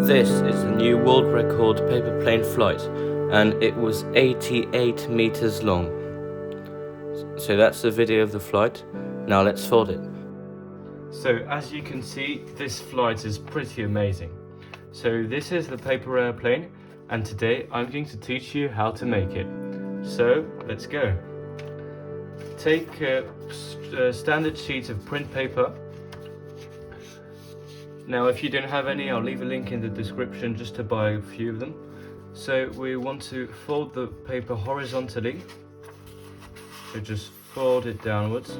This is the new world record paper plane flight, and it was 88 meters long. So that's the video of the flight. Now let's fold it. So as you can see, this flight is pretty amazing. So this is the paper airplane, and today I'm going to teach you how to make it. So let's go. Take a standard sheet of print paper. Now if you don't have any, I'll leave a link in the description just to buy a few of them. So we want to fold the paper horizontally. So just fold it downwards.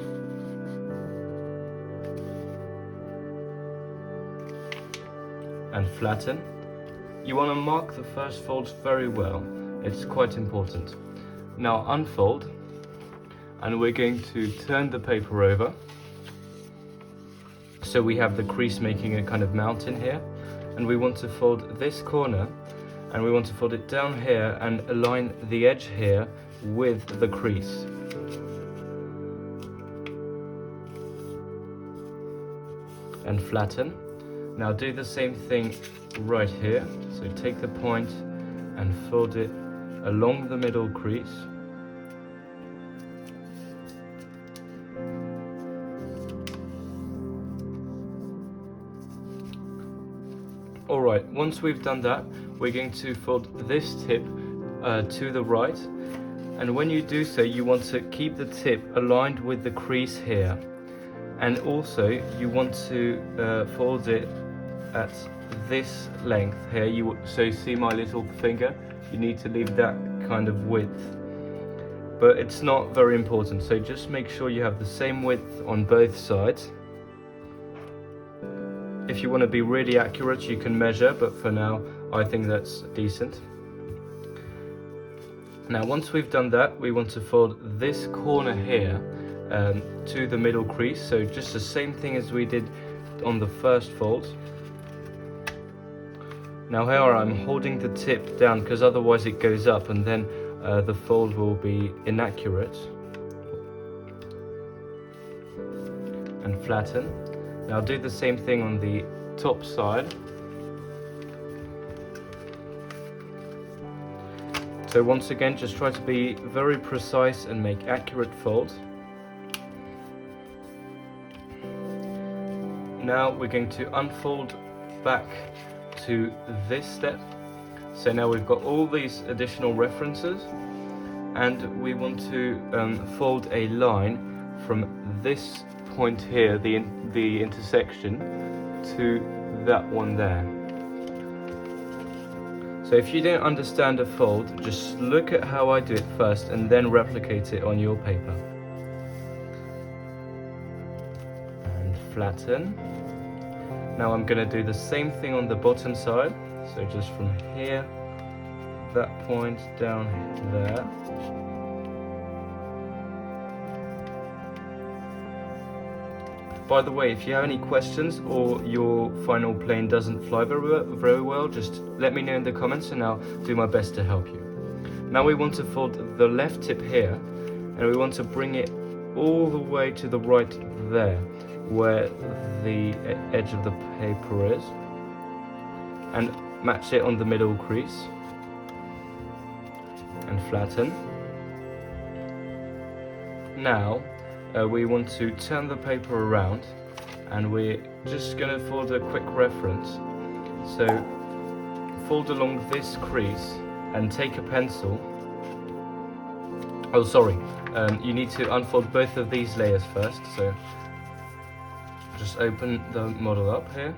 And flatten. You want to mark the first folds very well. It's quite important. Now unfold, and we're going to turn the paper over. So we have the crease making a kind of mountain here, and we want to fold this corner, and we want to fold it down here and align the edge here with the crease. And flatten. Now do the same thing right here. So take the point and fold it along the middle crease. Alright, once we've done that, we're going to fold this tip to the right, and when you do so, you want to keep the tip aligned with the crease here, and also you want to fold it at this length here. So see my little finger? You need to leave that kind of width, but it's not very important, so just make sure you have the same width on both sides. If you want to be really accurate, you can measure, but for now, I think that's decent. Now, once we've done that, we want to fold this corner here to the middle crease. So just the same thing as we did on the first fold. Now here I'm holding the tip down because otherwise it goes up and then the fold will be inaccurate. And flatten. Now do the same thing on the top side. So once again, just try to be very precise and make accurate folds. Now we're going to unfold back to this step. So now we've got all these additional references, and we want to fold a line from this point here, the intersection, to that one there. So if you don't understand a fold, just look at how I do it first and then replicate it on your paper. And flatten. Now I'm going to do the same thing on the bottom side. So just from here, that point down there. By the way, if you have any questions or your final plane doesn't fly very well, just let me know in the comments and I'll do my best to help you. Now we want to fold the left tip here, and we want to bring it all the way to the right there, where the edge of the paper is, and match it on the middle crease, and flatten. Now we want to turn the paper around, and we're just going to fold a quick reference. So fold along this crease and take a pencil. Oh sorry, you need to unfold both of these layers first. So just open the model up here,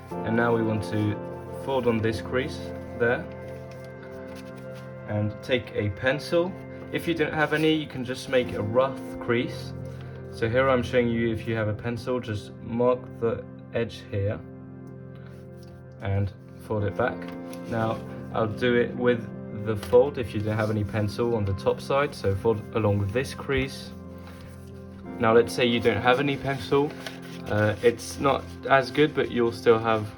and now we want to fold on this crease there and take a pencil. If you don't have any, you can just make a rough crease. So here I'm showing you, if you have a pencil, just mark the edge here and fold it back. Now I'll do it with the fold if you don't have any pencil on the top side. So fold along this crease. Now let's say you don't have any pencil. It's not as good, but you'll still have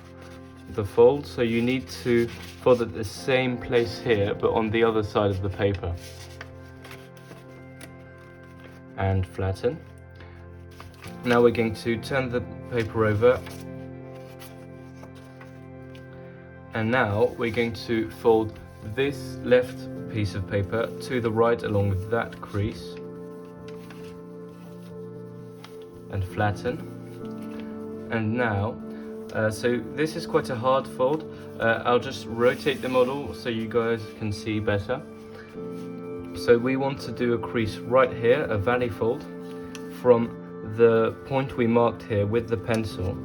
the fold. So you need to fold at the same place here, but on the other side of the paper. And flatten. Now we're going to turn the paper over And now we're going to fold this left piece of paper to the right along that crease and flatten. And now, so this is quite a hard fold. I'll just rotate the model so you guys can see better. So we want to do a crease right here, a valley fold, from the point we marked here with the pencil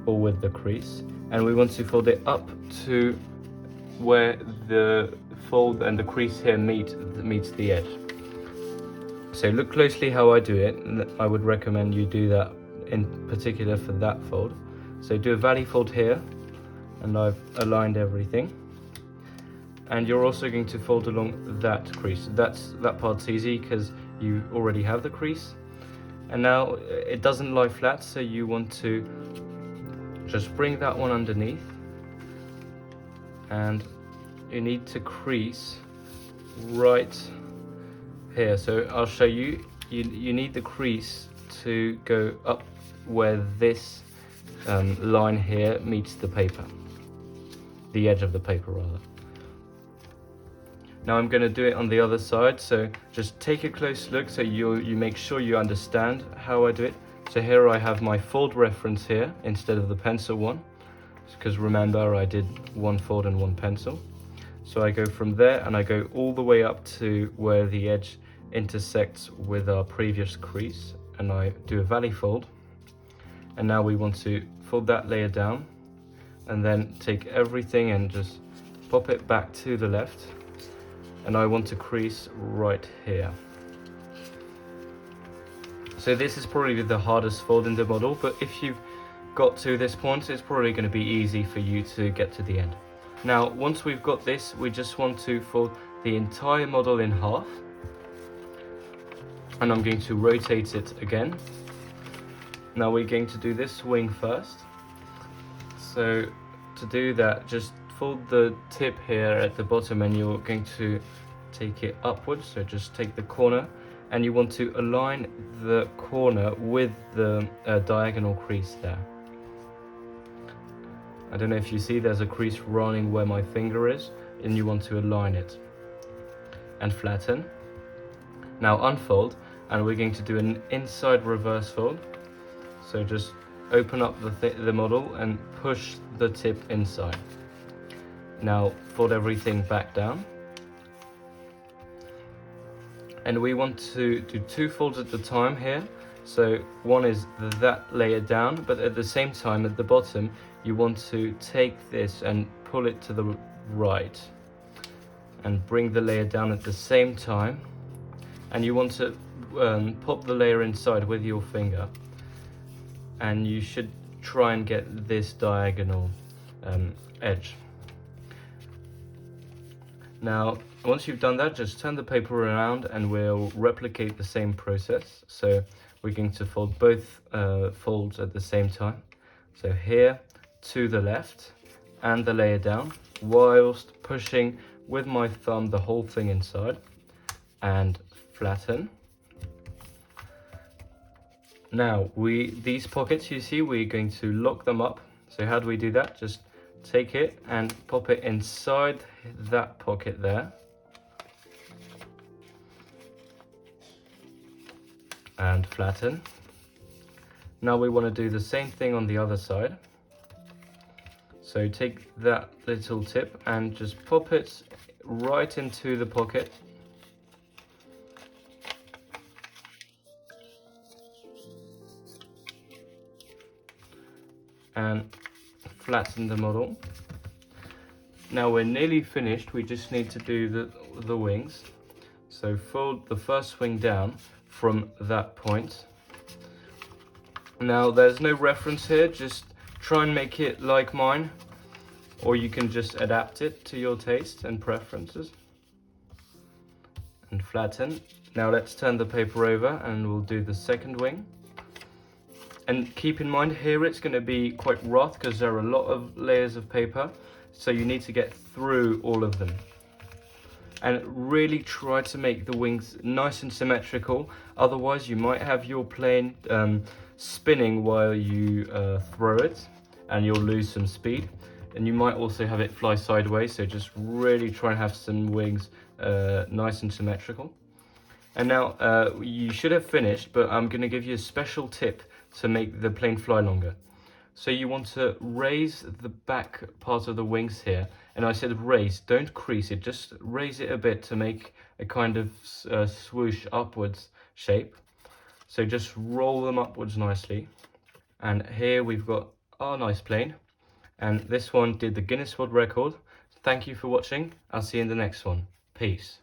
or with the crease, and we want to fold it up to where the fold and the crease here meets the edge. So look closely how I do it, and I would recommend you do that in particular for that fold. So do a valley fold here, and I've aligned everything. And you're also going to fold along that crease. That part's easy because you already have the crease. And now it doesn't lie flat, so you want to just bring that one underneath. And you need to crease right here. So I'll show you. You need the crease to go up where this line here meets the paper. The edge of the paper rather. Now I'm going to do it on the other side, so just take a close look so you make sure you understand how I do it. So here I have my fold reference here instead of the pencil one, because remember I did one fold and one pencil. So I go from there and I go all the way up to where the edge intersects with our previous crease, and I do a valley fold. And now we want to fold that layer down and then take everything and just pop it back to the left. And I want to crease right here. So this is probably the hardest fold in the model, but if you've got to this point, it's probably going to be easy for you to get to the end. Now, once we've got this, we just want to fold the entire model in half. And I'm going to rotate it again. Now we're going to do this wing first. So to do that, just fold the tip here at the bottom and you're going to take it upwards. So just take the corner and you want to align the corner with the diagonal crease there. I don't know if you see there's a crease running where my finger is, and you want to align it and flatten. Now unfold, and we're going to do an inside reverse fold. So just open up the model and push the tip inside. Now fold everything back down. And we want to do two folds at a time here. So one is that layer down, but at the same time at the bottom, you want to take this and pull it to the right and bring the layer down at the same time. And you want to pop the layer inside with your finger. And you should try and get this diagonal edge. Now, once you've done that, just turn the paper around and we'll replicate the same process. So we're going to fold both folds at the same time. So here to the left and the layer down, whilst pushing with my thumb the whole thing inside, and flatten. Now these pockets, you see, we're going to lock them up. So how do we do that? Just take it and pop it inside that pocket there. And flatten. Now we want to do the same thing on the other side. So take that little tip and just pop it right into the pocket. And flatten the model. Now we're nearly finished, we just need to do the wings. So fold the first wing down from that point. Now there's no reference here, just try and make it like mine, or you can just adapt it to your taste and preferences. And flatten. Now let's turn the paper over and we'll do the second wing. And keep in mind here it's going to be quite rough because there are a lot of layers of paper, so you need to get through all of them. And really try to make the wings nice and symmetrical, otherwise you might have your plane spinning while you throw it and you'll lose some speed. And you might also have it fly sideways, so just really try and have some wings nice and symmetrical. And now you should have finished, but I'm going to give you a special tip to make the plane fly longer. So you want to raise the back part of the wings here, and I said raise, don't crease it, just raise it a bit to make a kind of swoosh upwards shape. So just roll them upwards nicely. And here we've got our nice plane, and this one did the Guinness World Record. Thank you for watching. I'll see you in the next one. Peace.